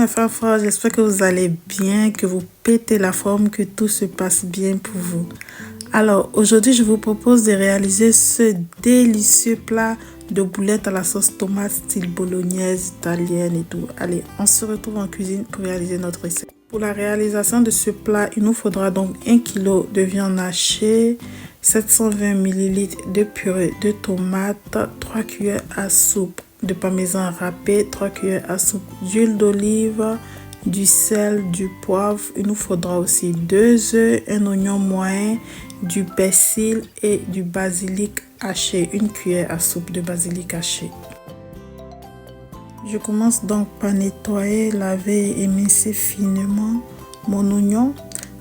Fafa, j'espère que vous allez bien, que vous pétez la forme, que tout se passe bien pour vous. Alors, aujourd'hui, je vous propose de réaliser ce délicieux plat de boulettes à la sauce tomate style bolognaise, italienne et tout. Allez, on se retrouve en cuisine pour réaliser notre recette. Pour la réalisation de ce plat, il nous faudra donc 1 kg de viande hachée, 720 ml de purée de tomates, 3 cuillères à soupe de parmesan râpé, 3 cuillères à soupe d'huile d'olive, du sel, du poivre. Il nous faudra aussi 2 œufs, un oignon moyen, du persil et du basilic haché, 1 cuillère à soupe de basilic haché. Je commence donc par nettoyer, laver et émincer finement mon oignon.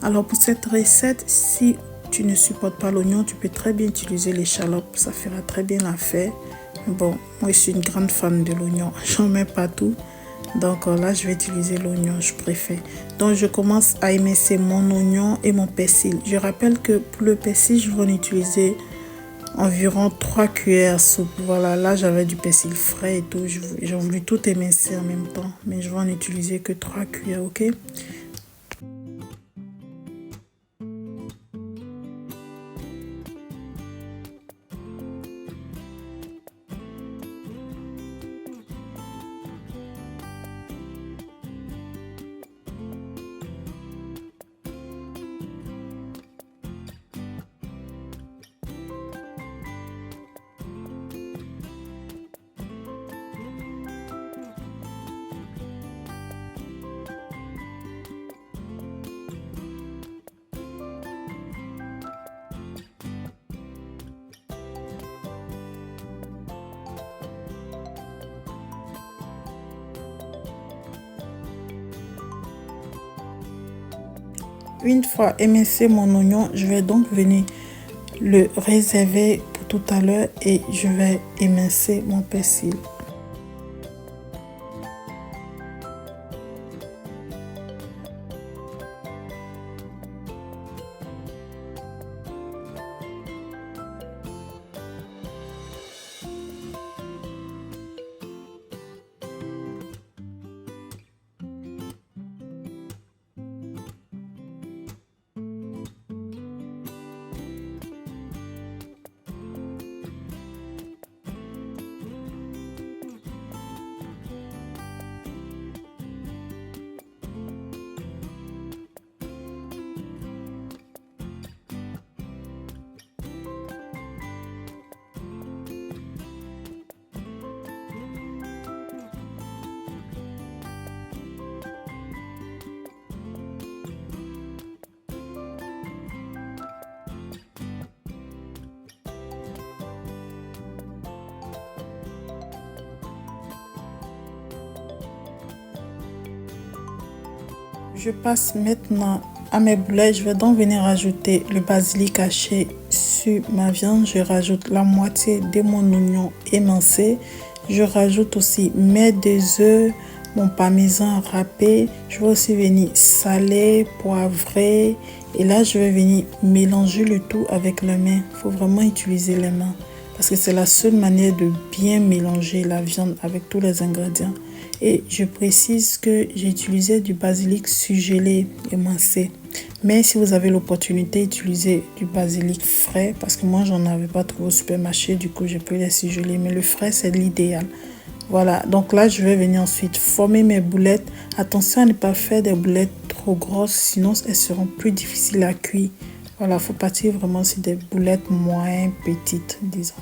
Alors pour cette recette, si tu ne supportes pas l'oignon, tu peux très bien utiliser l'échalote, ça fera très bien l'affaire. Bon, moi je suis une grande fan de l'oignon, j'en mets pas tout. Donc là, je vais utiliser l'oignon, je préfère. Donc je commence à émincer mon oignon et mon persil. Je rappelle que pour le persil, je vais en utiliser environ 3 cuillères à soupe. Voilà, là j'avais du persil frais et tout. J'ai voulu tout émincer en même temps, mais je vais en utiliser que 3 cuillères, ok? Une fois émincé mon oignon, je vais donc venir le réserver pour tout à l'heure et je vais émincer mon persil. Je passe maintenant à mes boulettes. Je vais donc venir ajouter le basilic haché sur ma viande. Je rajoute la moitié de mon oignon émincé. Je rajoute aussi mes 2 œufs, mon parmesan râpé. Je vais aussi venir saler, poivrer. Et là, je vais venir mélanger le tout avec les mains. Il faut vraiment utiliser les mains parce que c'est la seule manière de bien mélanger la viande avec tous les ingrédients. Et je précise que j'ai utilisé du basilic surgelé émincé. Mais si vous avez l'opportunité, utilisez du basilic frais parce que moi, j'en avais pas trouvé au supermarché. Du coup, j'ai pris les surgelés. Mais le frais, c'est l'idéal. Voilà, donc là, je vais venir ensuite former mes boulettes. Attention à ne pas faire des boulettes trop grosses, sinon elles seront plus difficiles à cuire. Voilà, il faut partir vraiment sur des boulettes moins petites, disons.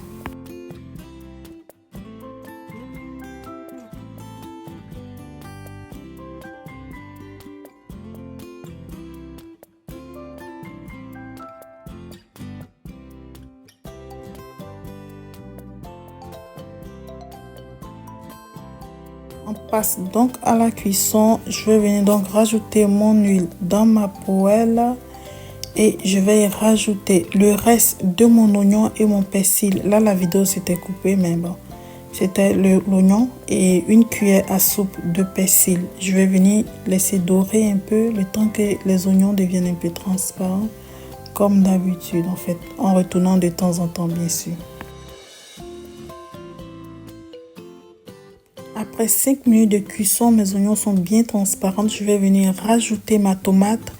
On passe donc à la cuisson. Je vais venir donc rajouter mon huile dans ma poêle et je vais y rajouter le reste de mon oignon et mon persil. Là, la vidéo s'était coupée, mais bon, c'était l'oignon et 1 cuillère à soupe de persil. Je vais venir laisser dorer un peu le temps que les oignons deviennent un peu transparents, comme d'habitude en fait, en retournant de temps en temps bien sûr. Après 5 minutes de cuisson, mes oignons sont bien transparents. Je vais venir rajouter ma tomate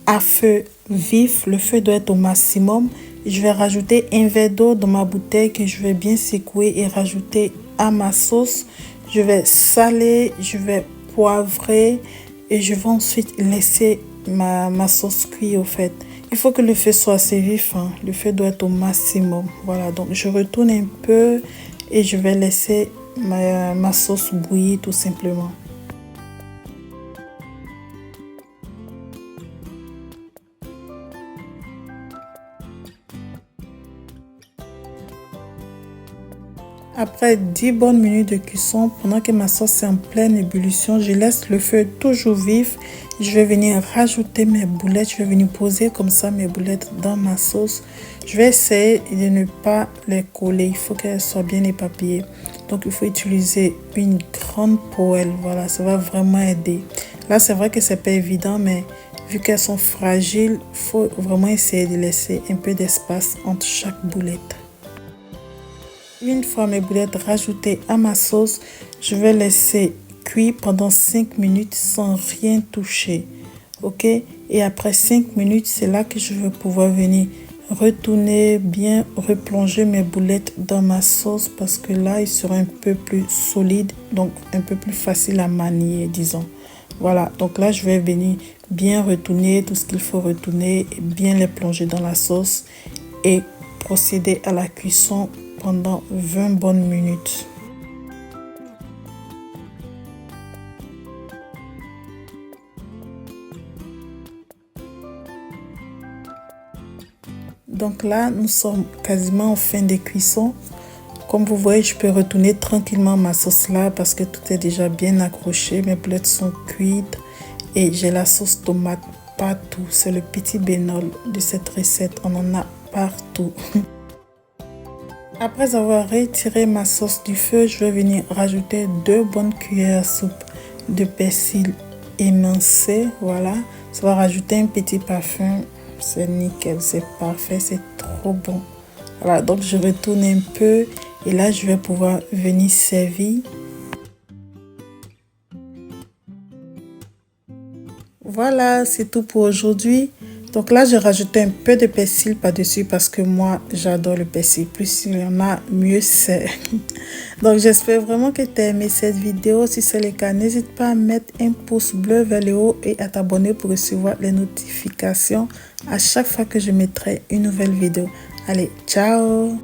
à feu vif. Le feu doit être au maximum. Je vais rajouter un verre d'eau dans ma bouteille que je vais bien secouer et rajouter à ma sauce. Je vais saler, je vais poivrer et je vais ensuite laisser ma sauce cuire au fait. Il faut que le feu soit assez vif, hein. Le feu doit être au maximum. Voilà, donc je retourne un peu et je vais laisser ma sauce bouillir tout simplement. Après 10 bonnes minutes de cuisson, pendant que ma sauce est en pleine ébullition, je laisse le feu toujours vif. Je vais venir rajouter mes boulettes. Je vais venir poser comme ça mes boulettes dans ma sauce. Je vais essayer de ne pas les coller. Il faut qu'elles soient bien éparpillées. Donc, il faut utiliser une grande poêle. Voilà, ça va vraiment aider. Là, c'est vrai que c'est pas évident, mais vu qu'elles sont fragiles, il faut vraiment essayer de laisser un peu d'espace entre chaque boulette. Une fois mes boulettes rajoutées à ma sauce, je vais laisser cuire pendant 5 minutes sans rien toucher. Ok? Et après 5 minutes, c'est là que je vais pouvoir venir retourner, bien replonger mes boulettes dans ma sauce parce que là, ils seront un peu plus solides, donc un peu plus facile à manier, disons. Voilà, donc là, je vais venir bien retourner tout ce qu'il faut retourner, bien les plonger dans la sauce et procéder à la cuisson pendant 20 bonnes minutes. Donc là, nous sommes quasiment en fin de cuisson. Comme vous voyez, je peux retourner tranquillement ma sauce là parce que tout est déjà bien accroché. Mes boulettes sont cuites et j'ai la sauce tomate partout. C'est le petit bémol de cette recette. On en a partout. Après avoir retiré ma sauce du feu, je vais venir rajouter 2 bonnes cuillères à soupe de persil émincé. Voilà, ça va rajouter un petit parfum. C'est nickel, c'est parfait, c'est trop bon. Voilà, donc je retourne un peu et là, je vais pouvoir venir servir. Voilà, c'est tout pour aujourd'hui. Donc là, j'ai rajouté un peu de persil par-dessus parce que moi, j'adore le persil. Plus il y en a, mieux c'est. Donc j'espère vraiment que tu as aimé cette vidéo. Si c'est le cas, n'hésite pas à mettre un pouce bleu vers le haut et à t'abonner pour recevoir les notifications à chaque fois que je mettrai une nouvelle vidéo. Allez, ciao!